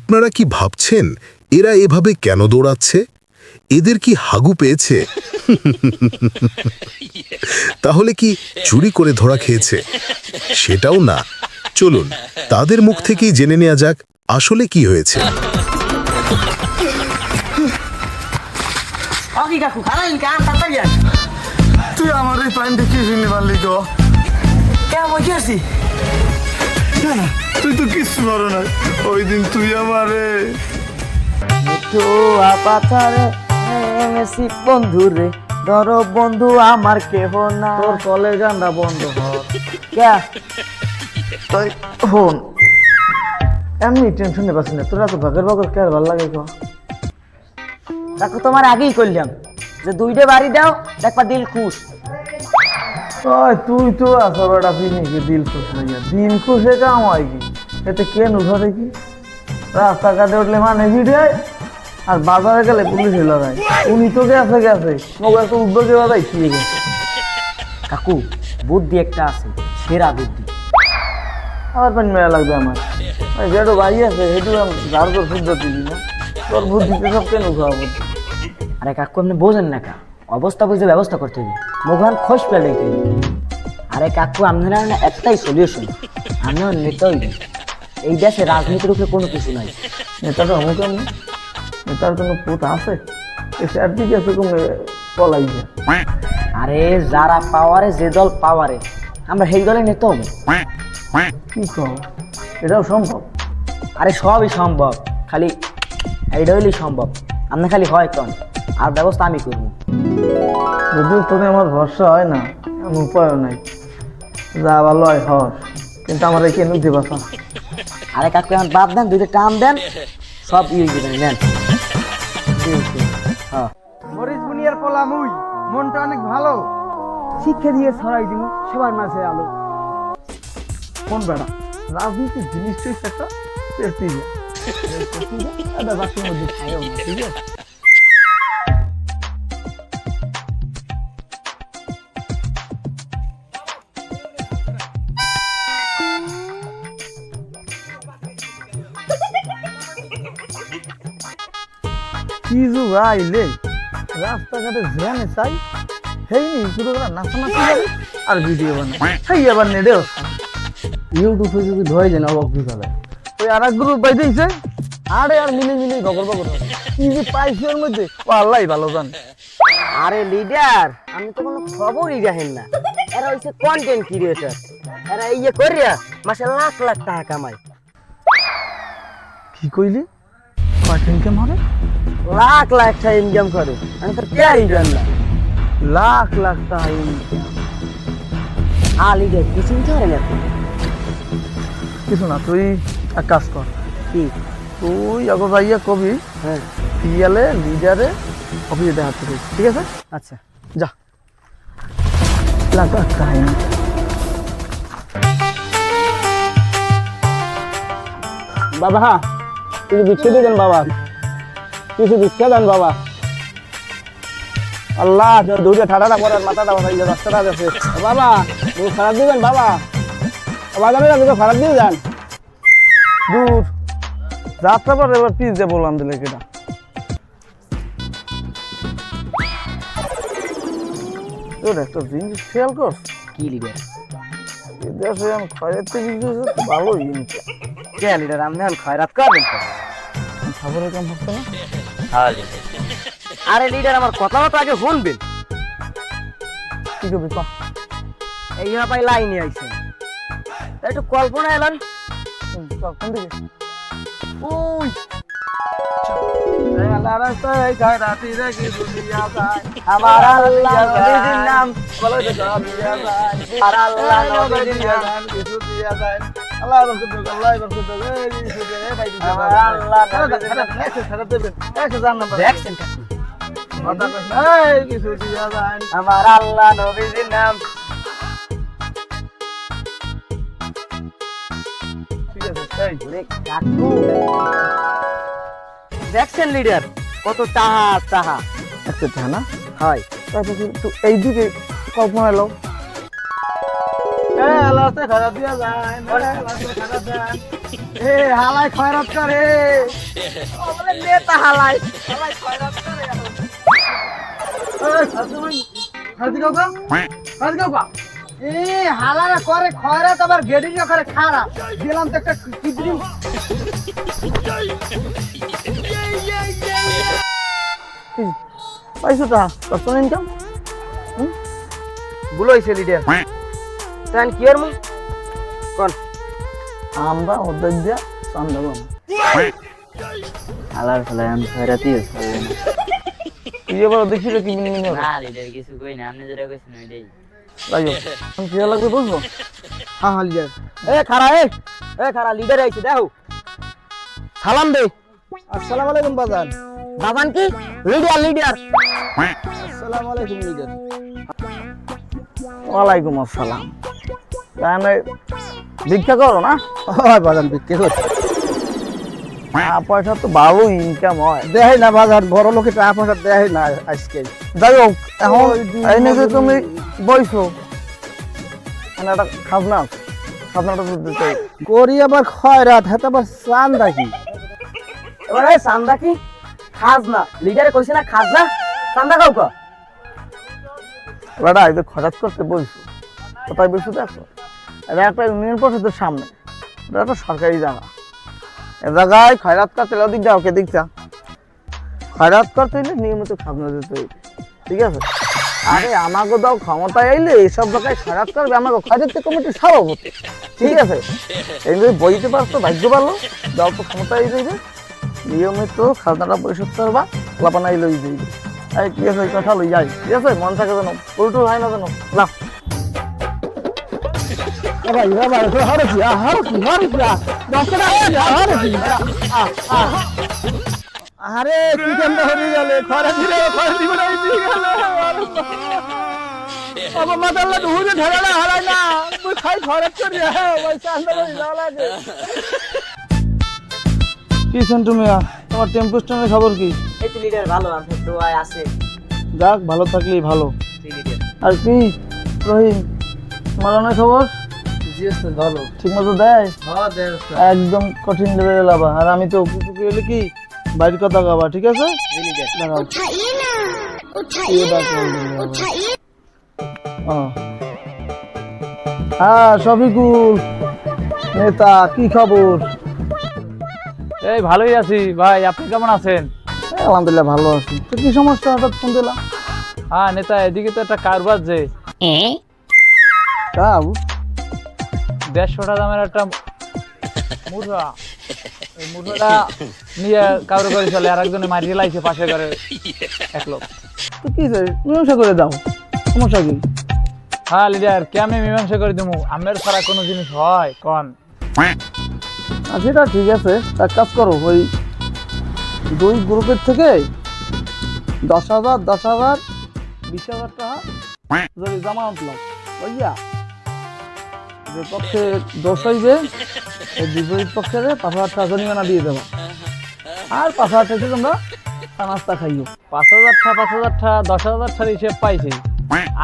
আপনারা কি ভাবছেন এরা এভাবে কেন দৌড়াচ্ছে? এদের কি হাগু পেয়েছে? তাহলে কি চুরি করে ধরা খেয়েছে? সেটাও না। চলুন তাদের মুখ থেকেই জেনে নেওয়া যাক আসলে কি হয়েছে। তুই আমার এই প্যান্ট দেখি শুনে পারলি তো তুই তো কিছু পারো না। ওই দিন তুই আমারে বন্ধু রে ধরো বন্ধু আমার কেহ না। তোর কলের গানটা বন্ধ কর। তাই হন এমনি টেনশন নেই পাচ্ছি না। তোরা তো ভাগের ভাগের কে ভালো লাগে তো। দেখো তোমার আগেই করলাম যে দুইটা বাড়ি দাও দেখবা দিল খুশ। তুই তো আসা বেটা পিনিকে দিল খুশ নাইয়া দিল খুশে কাম হয় কি? এতে কেন ঘরে কি রাস্তাঘাটে উঠলে মানে ভিড়ে আর বাজারে গেলে পুলিশে লড়াই। উনি তো গেছে গেছে মগর একটা উদ্যোগে বাদাই ছিঁড়ে গেছে। কাকু বুদ্ধি একটা আছে, সেরা বুদ্ধি। আমার পানি মেলা লাগবে আমার। ওই যেটা ভাই আছে সেটু ধার করে শুদ্ধ দিবি না। তোর বুদ্ধিতে সব কেন খাওয়া বুদ্ধি? আরে কাকু আপনি বোঝেন না কা, অবস্থা বুঝে ব্যবস্থা করতে হবে, মুখান খোঁজ পেলে হইতে। আরে কাকু আপনারা না একটাই সলিউশন, আমরা নেতা হইব। এই দেশে রাজনীতির উপরে কোনো কিছু নাই। নেতাটা অমুক আমি নেতার কোনো পুত আছে? এর দিকে আছে কোনো পলাই যায়। আরে যারা পাওয়ারে, যে দল পাওয়ারে, আমরা সেই দলে নেতা হবো। কি কও? এটাও সম্ভব? আরে সবই সম্ভব, খালি এইটা হইলেই সম্ভব। আপনি খালি হয় কন, আর ব্যবস্থা আমি করবো। যদিও তোকে আমার ভরসা হয় না, এমন উপায়ও নাই। যা ভালো হয় হর, কিন্তু আমার এই কেন দিবা না। আরে কাকু এখন বাদ দেন, দুইটা টান দেন, সব ইয়ে দিবেন নেন। হ্যাঁ মরিচ বুনিয়ার পোলা মুই, মনটা অনেক ভালো। শিক্ষা দিয়ে ছড়াই দিব সবার মাঝে আলো। কোন বেড়া রাজনীতির জিনিসটাই একটা পেস্টিজা। এটা বাকির মধ্যে খাইও না, ঠিক আছে? কি যুগ আইলে রাস্তাঘাটে জ্যানে চাই হেইনি শুধু করে নাচানাচি করে আর ভিডিও বানায়। সেই আবার নেডেও ইউটিউব ফেসবুকে ধরে যেন অবাক বিকালে ওই আর এক গ্রুপ পাইতেইছে। আরে আর মিলে মিলে বগর বগর কি যে পাইছে ওর মধ্যে ও আল্লাহ ভালো জানে। আরে লিডার, আমি তো কোনো খবরই রাখেন না। এরা হচ্ছে কন্টেন্ট ক্রিয়েটর, এরা ইয়ে করিয়া মাসে লাখ লাখ টাকা কামায়। কি কইলি? কয়দিন কে মারে? লাখ লাখ টাকা ইনকাম করে, আমি তো পেয়ারই জান না। লাখ লাখ টাকা income। লিডার কি চিন্তা করেন এখন? কিছু না, তুই এক কাজ কর। কি? তুই আগে যাইয়া কবি হ্যাঁ পিয়ালে লিডারে অফিসে দেখাতে হবে, ঠিক আছে? আচ্ছা যা লাখ লাখ টাকা income। বাবা কিছু ভিক্ষা দিবেন বাবা, কিছু ভিক্ষা দেন বাবা। আল্লাহ দুইটা ঠাডাটা পরে মাথাটা বানাই রাস্তাটা আছে বাবা, তুমি খারাপ দিবেন বাবা। বাজারে যাবে তো খারাপ দিয়ে যান। দূর যাত্রা পর এবার পিস দিয়ে বললাম দিলে কেটা। তোর একটা জিনিস খেয়াল কর, কি লিডার? এই দেশে এখন খয়রাতে বিজনেস ভালোই ইনকাম। কে লিডার, আপনি এখন খয়রাত করবেন তো? খবরের কাম হচ্ছে না। আরে লিডার, আমার কথাটা তো আগে শুনবেন। কি করবি ক? এই ব্যাপারে লাইনে আইছেন, একটু কল্পনা এলেন। কোন দিকে? ওই আমার আল্লাহ নবীর নাম, আর আল্লাহ নবীর নাম, আমার আল্লাহ নবীর নাম। দেখছেন কাকু? আমার আল্লাহ নবীর নাম। কাকু দেখছেন লিডার কত টাহা টাহা? একটা ধ্যানা হয় তারপর একটু এইদিকে কল্পনা এলো। এ লাস্টে খারাপ দিয়া যায় লাস্টে খারাপ যায় এ হালাই খয়রাত করে ও বলে নেতা হালাই হালাই খয়রাত করে এই সাসুমাই হাদি কাকা হাদি কাকা এ হালারা করে খয়রাত আবার গেডিং করে খারাপ দিলাম তো একটা কিডনি পাইছো তা কত ইনকাম গুলো হইছে লিডার তান কি আর মু কোন আমরা ওদের দিয়া সন্দেহ হালার ফলে আমি খয়রাতি হইছে তুই এবার দেখি কি মিনি না লিডার কিছু কই না আপনি যেটা কইছেন ওইটাই লাইও আমি কি লাগবে বুঝবো হ্যাঁ হ্যাঁ লিডার এ খারা লিডার আইছে দেখো সালাম দে আসসালামু আলাইকুম বাজান বাবান কি লিডার লিডার আসসালামু আলাইকুম লিডার ওয়ালাইকুম আসসালাম তাহলে ভিক্ষা করো না হয় বাজান ভিক্ষা করো পয়সা তো ভালো ইনকাম হয় দেয় না বাজার বড় লোকে টাকা পয়সা দেয় না আজকে যাই হোক এখন এনে যে তুমি বইছো একটা খাজনাটা দিতে করি আবার খয়রাত হাতে আবার চান দেখি এবারে চান্দা কি খাজনা লিডারে কইছে না খাজনা চান্দা কাউ কা বেটা এই যে খরচ করতে বলছো কোথায় বলছো দেখো এটা একটা ইউনিয়ন পরিষদের সামনে এটা একটা সরকারি জায়গা এ জায়গায় খয়রাত করতে দিক যাও কে দিকটা খয়রাত করতে হইলে নিয়মিত খাজনা দিতে হইবে ঠিক আছে আরে আমাকে দাও ক্ষমতায় আইলে এইসব জায়গায় খয়রাত করবে আমাকে খয়রাত কমিটির সভাপতি ঠিক আছে এই যে বইতে পারছো ভাগ্য ভালো দাও তো ক্ষমতায় আই যাইবে নিয়মিত খাজনাটা পরিশোধ করবা লাপানাই লই যাইবে এই ঠিক আছে কথা লই যাই ঠিক আছে মন থাকে যেন উল্টো হয় না যেন না ভাই ভাই আরে কি কেমন হয়ে গেল খরা দিলে খরা দিব না দিয়ে গেল বাবা মাদাল্লা হুজে ধরালা হারাই না তুই খাই খরচ করি হ্যাঁ ভাই চান্দা লই যাওয়া লাগে কি সেন্টু মিয়া তোমার টেম্পো স্ট্যান্ডের খবর কি এই তো লিডার ভালো আপনার দোয়ায় আছে যাক ভালো থাকলেই ভালো লিডার আর কি রহিম তোমার অনেক খবর জি আছে ভালো ঠিক মতো দেয় হ্যাঁ দেন একদম কঠিন লেভেলে লাভা আর আমি তো কুকুকি হলে কি বাইরের কথা গাবা ঠিক আছে লিডার দেখাও হ্যাঁ শফিকুল নেতা কি খবর এই ভালোই আছি ভাই, আপনি কেমন আছেন? আলহামদুলিল্লাহ ভালো আছি তো কি সমস্যা হঠাৎ ফোন দিলাম হ্যাঁ নেতা, এদিকে তো একটা কারবার যে কাউ 150টা দামের একটা মুরগা, ওই মুরগাটা নিয়ে কারো করে চলে, আর একজনে মারিয়ে লাইছে পাশে করে এক লোক। তো কি মীমাংসা করে দাও, সমস্যা কি? হ্যাঁ লিডার, কেমনে মীমাংসা করে দেবো? আমের ছাড়া কোনো জিনিস হয় কন? সেটা ঠিক আছে, এক কাজ করো, ওই দুই গ্রুপের থেকে 10,000 10,000 20,000 টাকা যদি জামানত লাও বুঝিয়া, যে পক্ষে দোষ হইবে ওই বিপরীত পক্ষের 5,000 টাকা জরিমানা দিয়ে দেবো, আর 5,000 টাকা তোমরা নাস্তা খাইও। 5,000 টাকা 10,000 টাকার হিসেব পাইছি,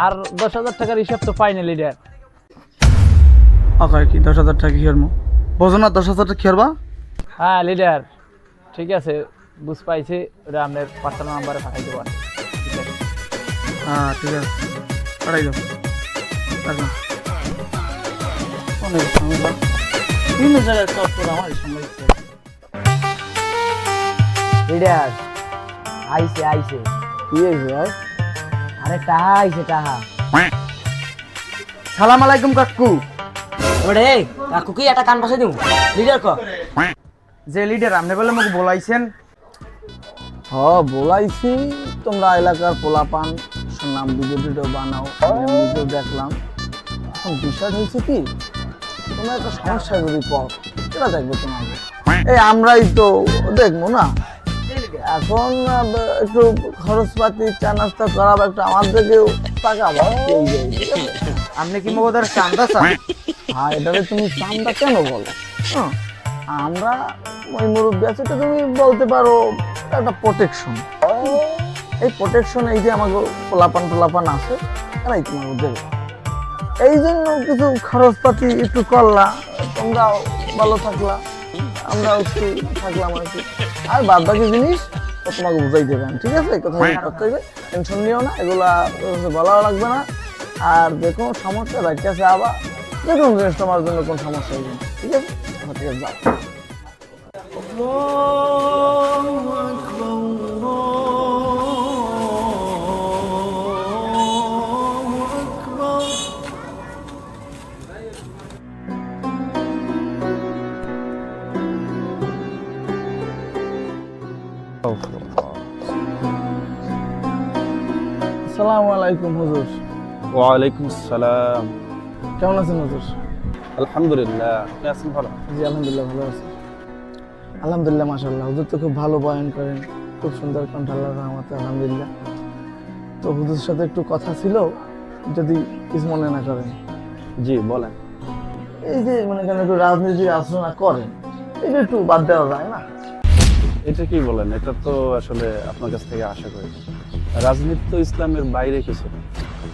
আর 10,000 টাকার হিসেব তো পাইনি লিডার। আকার কি 10,000 টাকা কি করবো? বোঝো না 10,000 টাকা কি করবা? হ্যাঁ লিডার ঠিক আছে, বুঝ পাইছি, ওটা আপনার পার্সোনাল নাম্বারে পাঠাই দেবো। হ্যাঁ ঠিক আছে, পাঠাই দাও। রাখলাম। অনেক ঝামেলা, বিভিন্ন জায়গায় কাজ করে আমারই সময় ইচ্ছে। লিডার আইছে আইছে, কি হয়েছে ভাই? আরে টাহা আইছে টাহা। সালাম আলাইকুম কাকু। ওরে কাকু কি একটা কান পাশে দিমু লিডার ক যে লিডার আপনি বলে আমাকে বলাইছেন? হ্যাঁ বলাইছি, তোমরা এলাকার পোলাপান শুনলাম ভিডিও বানাও, ভিডিও দেখলাম। এখন বিষয় হয়েছে কি, তোমরা একটা সমস্যা যদি পড় সেটা দেখবে তোমাকে, এই আমরাই তো দেখবো না। এখন একটু খরচপাতি চা নাস্তা করাবো, একটু আমাদেরকেও টাকা এই যে, ঠিক আছে? আপনি কি মগদার চান্দা চান? হ্যাঁ এটাকে তুমি চান্দা কেন বলো? হ্যাঁ আমরা ওই মুরব্বী আছে, তো তুমি বলতে পারো একটা প্রোটেকশন। এই প্রোটেকশন এই যে আমাকে পোলাপান আছে, এরাই তোমাকে দেবে। এই জন্য কিছু খরচপাতি একটু করলা, তোমরাও ভালো থাকলা, আমরাও একটু থাকলাম আর কি। আর বাদ বাকি জিনিস তো তোমাকে বুঝাই দেবেন, ঠিক আছে? কোথায় করতে হবে টেনশন নিও না, এগুলা বলাও লাগবে না। আর যে কোনো সমস্যা বাড়িতে আছে আবার যে কোনো জিনিস তোমার জন্য কোনো সমস্যা হবে না, ঠিক আছে? ঠিক আছে, যাও। আসসালামু আলাইকুম হুজুর। ওয়ালাইকুম আসসালাম। কেমন আছেন হুজুর? আলহামদুলিল্লাহ, আপনি আছেন ভালো? জি আলহামদুলিল্লাহ ভালো আছি। আলহামদুলিল্লাহ মাশাআল্লাহ, হুজুর তো খুব ভালো বয়ান করেন, খুব সুন্দর কণ্ঠ, আল্লাহর রহমতে আলহামদুলিল্লাহ। তো হুজুরের সাথে একটু কথা ছিল, যদি কিছু মনে না করেন। জি বলেন। এই যে মনে করেন একটু রাজনীতির আলোচনা করেন, এটা একটু বাদ দেওয়া যায় না? এটা কি বলেন? এটা তো আসলে আপনার কাছ থেকে আশা করি। রাজনীতি তো ইসলামের বাইরে কিছু না।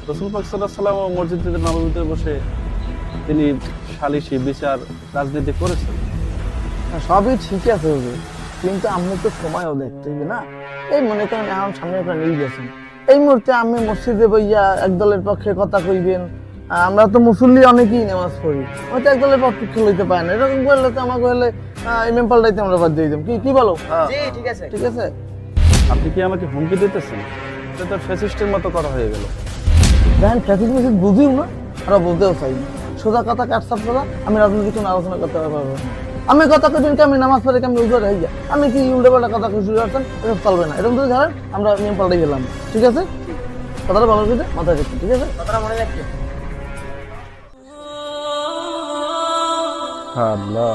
রাসূল পাক সাল্লাল্লাহু আলাইহি ওয়াসাল্লাম মসজিদে নববীতে বসে তিনি সালিশি বিচার রাজনীতি করেছেন। হ্যাঁ, সবই ঠিক আছে হুজুর, কিন্তু আপনি তো সময়ও দেখতে হবে না। এই মনে করেন এখন সামনে একটা নির্বাচন, এই মুহূর্তে আমি মসজিদে বইয়া এক দলের পক্ষে কথা কইবেন, আমরা তো মুসল্লি অনেকেই নামাজ পড়ি, হয়তো এক দলের পক্ষে লইতে পারে না, এরকম করলে তো আমাকে হলে ইমাম পাল্টাইতে আমরা বাদ দিয়ে দিতাম। কি বলো? ঠিক আছে। ঠিক আছে। আপনি কি আমাকে হুমকি দিতেছেন? এটা তো ফ্যাসিস্টের মতো করা হয়ে গেল। দেখেন ফ্যাসিস্ট মেসিস্ট বুঝিও না, আমরা বলতেও চাই না। সোজা কথা কাটসাপ করা, আমি রাজনীতি কোনো আলোচনা করতে পারবো না। আমি কথা কইদিন কি আমি নামাজ পড়ে কি আমি উজর হয়ে যা, আমি কি উল্টো পাল্টা কথা কই শুরু করছেন, এরকম চলবে না। এরকম যদি ধরেন আমরা নিয়ম পাল্টাই গেলাম, ঠিক আছে? কথাটা ভালো করে মাথায় রাখবেন, ঠিক আছে? কথাটা মনে রাখবে। হ্যাঁ আল্লাহ,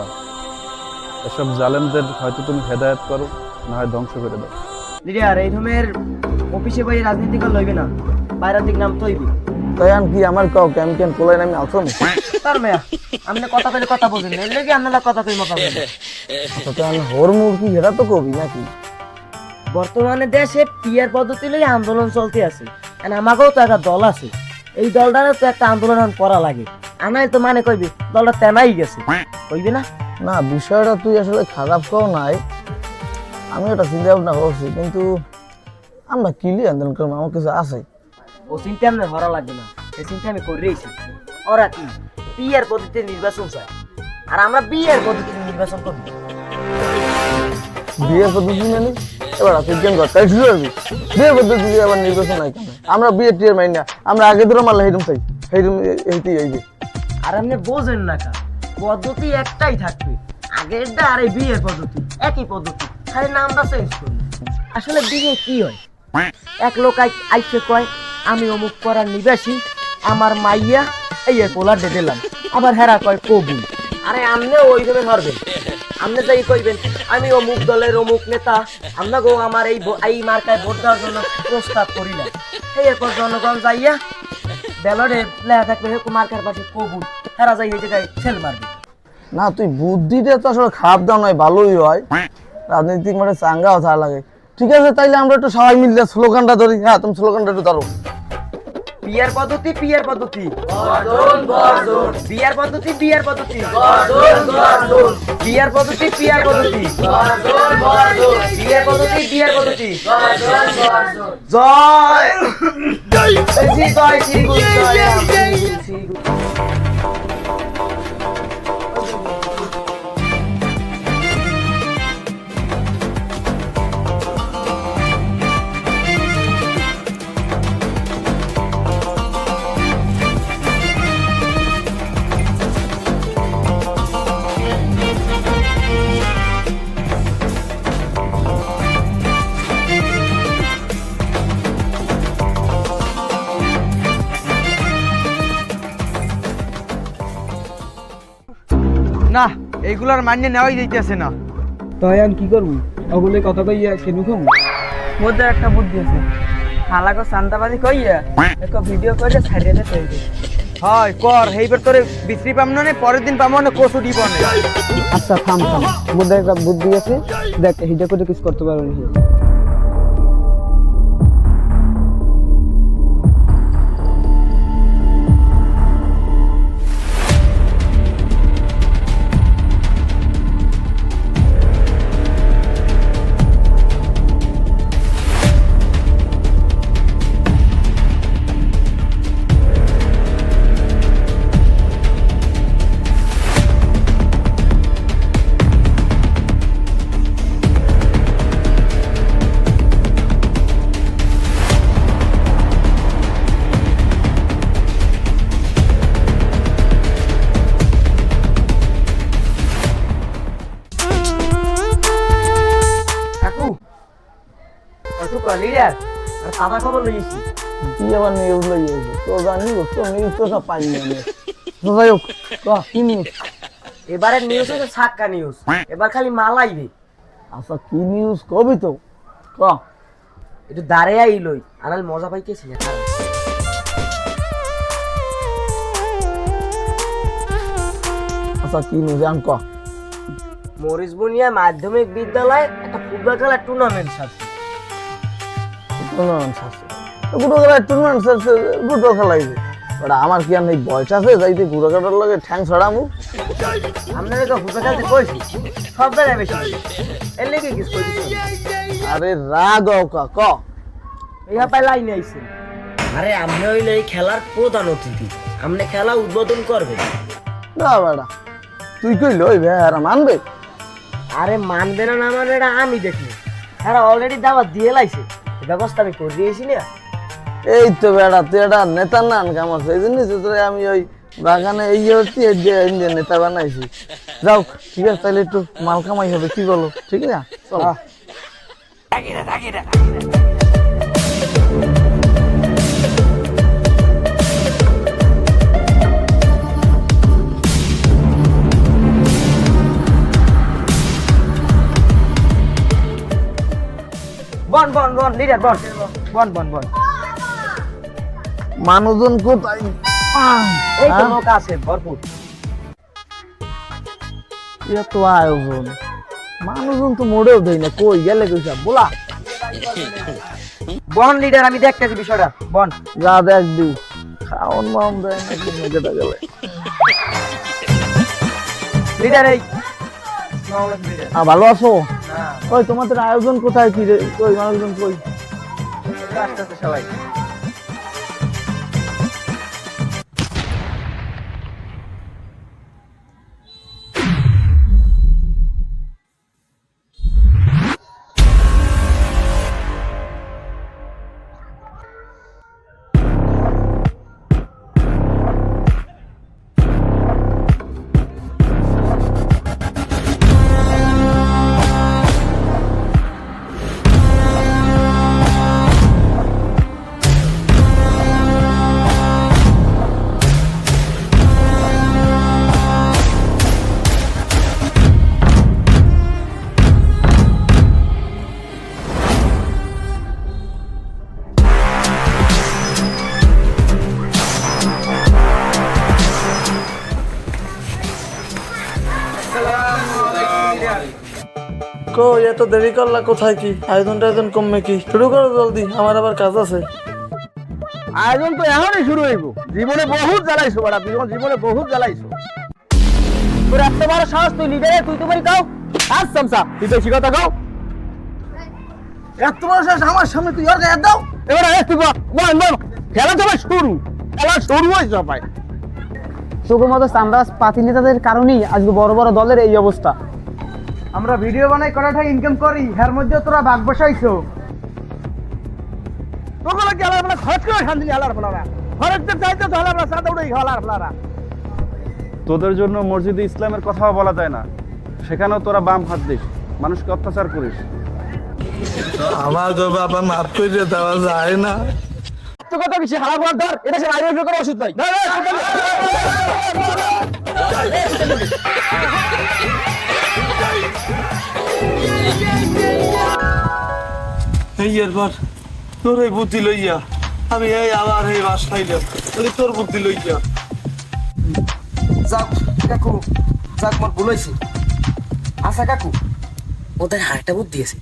এসব জালেমদের হয়তো তুমি হেদায়েত করো, না হয় ধ্বংস করে দাও। লিডার এই ধরনের অফিসে বই রাজনীতি কর লইবে না, বাইরের দিক নাম তৈবি। তাই আন কি আমার কাউ ক্যাম্পেন কোলাই নামে আসুন তার মেয়া আপনি কথা কইলে কথা বুঝেন না, এর লাগি আপনারা কথা কই মকা বলেন। তাই হোর মুরগি হেরা তো কবি নাকি? বর্তমানে দেশে পিয়ার পদ্ধতি লই আন্দোলন চলতে আছে, আর আমাকেও তো একটা দল আছে, এই দলটারে তো একটা আন্দোলন করা লাগে। আনাই তো মানে কইবি দলটা তেনাই গেছে, কইবি না? না, বিষয়টা তুই আসলে খারাপ কেউ নাই, আমি ওটা চিন্তা ভাবনা করছি, কিন্তু আমরা কিলি আন্দোলন করবো, আমার কিছু আছে। ও চিন্তা আপনার হরা লাগবে না, এই চিন্তা আমি করেইছি। ওরা কি পিয়ার পদ্ধতিতে নির্বাচন চায়, আর আমরা বিয়ের পদ্ধতিতে নির্বাচন করব। বিয়ের পদ্ধতি মানে এবার আছে কেন তাই শুরু করবি? বিয়ের পদ্ধতি দিয়ে আবার নির্বাচন নাই কেন? আমরা বিয়ের টিয়ার মাইন না, আমরা আগে ধরে মারলে হেরুম চাই, হেরুম এইতেই এই যে। আর আপনি বোঝেন না কা, পদ্ধতি একটাই থাকবে, আগেরটা আর এই বিয়ের পদ্ধতি একই পদ্ধতি, খালি নামটা চেঞ্জ করবে। আসলে বিয়ে কি হয়? এক লোক আইসে কয় আমি অমুক করার নিবাসী, আমার মাইয়া এই পোলার ডে দিলাম, আবার হেরা কয় কবুল। আরে আমনে ওইভাবে ধরবেন, আমনে যাই কইবেন আমি অমুক দলের অমুক নেতা, আমরা গো আমার এই মার্কায় ভোট দেওয়ার জন্য প্রস্তাব করিলাম। এরপর জনগণ যাইয়া ব্যালটে লেখা থাকবে মার্কার পাশে কবুল, হেরা যাই এই জায়গায় ছেল মারবে। না, তুই বুদ্ধিটা তো আসলে খারাপ দাও নয়, ভালোই হয়, রাজনৈতিক মানে চাঙ্গাও থাকা লাগে। ঠিক আছে, তাইলে আমরা একটু সবাই মিলে স্লোগানটা ধরি। হ্যাঁ, তুমি স্লোগানটা একটু ধরো। বিয়ার পদ্ধতি বিয়ার পদ্ধতি গর্জন গর্জন, বিয়ার পদ্ধতি বিয়ার পদ্ধতি গর্জন গর্জন, বিয়ার পদ্ধতি বিয়ার পদ্ধতি গর্জন গর্জন, বিয়ার পদ্ধতি বিয়ার পদ্ধতি গর্জন গর্জন। জয় জয় শ্রী জয় শ্রী গুরু জয় রাম শ্রী গুরু। না, এইগুলার মান্য নেওয়াই যাইতেছে না। তাই আমি কি করবো? ওগুলো কথা কইয়া কেন খাবো? মধ্যে একটা বুদ্ধি আছে, হালাকো শান্তাবাদী কইয়া একটা ভিডিও করে ছাড়িয়ে দিতে হইবে। হয় কর, এইবার তোরে বিক্রি পাম না, পরের দিন পাবো না কচু দিব না। আচ্ছা থাম, মধ্যে একটা বুদ্ধি আছে, দেখ হিডা করে কিছু করতে পারবো না। লিডার আর সাদা খবর লইছি তুই আবার নিউজ লই যাইছো তো জানি তো নিউজ তো সব পাই না তো যাই হোক ক কি নিউজ এবারে নিউজ হচ্ছে সাক্কা নিউজ এবার খালি মালাইবে আচ্ছা কি নিউজ কবি তো ক একটু দাঁড়িয়ে আইলই আনাল মজা পাইতেছি না আচ্ছা কি নিউজ আন ক মরিচ বুনিয়া মাধ্যমিক বিদ্যালয়ে একটা ফুটবল খেলার টুর্নামেন্ট আছে টুর্নামেন্ট আছে তো গুটো খেলা টুর্নামেন্ট আছে গুটো খেলাইবে ওটা আমার কি আর নেই বয়স আছে যাইতে গুড়ো কাটার লগে ঠ্যাং ছড়ামু আপনারা তো ফুটবল খেলতে কইছি সব জায়গায় বেশি এর লেগে কিছু কই দিছি আরে রাগ ক ক ইহা পাই লাইনে আইছে আরে আপনি হইলে এই খেলার প্রধান অতিথি আপনি খেলা উদ্বোধন করবেন না বেটা তুই কই লই বে আর মানবে আরে মানবে না না মানে এটা আমি দেখি হ্যাঁ অলরেডি দাওয়াত দিয়ে লাইছে ব্যবস্থা আমি করে দিয়েছি না এই তো বেটা তুই এটা নেতা না কামার সেই জন্য তোরে আমি ওই বাগানে এই হচ্ছি এই যে নেতা বানাইছি যাও ঠিক আছে তাহলে একটু মাল কামাই হবে কি বলো ঠিক না চল বন বন বন লিডার বন বন বন বন মানুষজন কোথায় এই তো লোক আছে ভরপুর এত আয়োজন মানুষজন তো মোড়েও দেয় না কই গেলে কইসা বলা বন লিডার আমি দেখতেছি বিষয়টা বন যা দেখ দি খাওন মাম দেয় না কি মেয়েটা গেলে লিডার এই ভালো আছো ওই তোমাদের আয়োজন কোথায় কি রে কই মানুষজন কই আসতেছে সবাই কো এত দেরি করলা কোথায় কি আয়োজন কমবে কি শুরু করো জলদি আমার আবার কাজ আছে আয়োজন তো এখনই শুরু হইব জীবনে বহুত জ্বালাইছো বড় জীবনে বহুত জ্বালাইছো তোর এত বড় সাহস তুই লিডারে তুই তো বলি কাও আজ সামসা তুই বেশি কথা কও এত বড় সাহস আমার সামনে তুই আর গায়ে দাও এবারে তুই বল বল খেলা তো শুরু হইছে ভাই সুগমত সামরাজ পাতি নেতাদের কারণেই আজকে বড় বড় দলের এই অবস্থা আমরা ভিডিও বানাই করাটা ইনকাম করি এর মধ্যে তোরা ভাগ বসাইছো তোগুলো কি আলার বলা খরচ করে শান্তি আলার বলা খরচ তো চাইতো তো আলার সাদা উড়াই আলার বলা তোদের জন্য মসজিদে ইসলামের কথাও বলা যায় না, সেখানেও তোরা বাম হাত দিস, মানুষকে অত্যাচার করিস। আমার তো বাবা মাফ করে দেওয়া যায় না তো কথা কিছু হালা বলা ধর এটা সে আইডিয়া করে ওষুধ নাই এই এরপর তোর এই বুদ্ধি লইয়া আমি এই আবার এই বাস খাইলাম তোর বুদ্ধি লইয়া যাক কাকু যাক মোর ভুল হইছে আচ্ছা কাকু ওদের হারটা বুদ্ধি আছে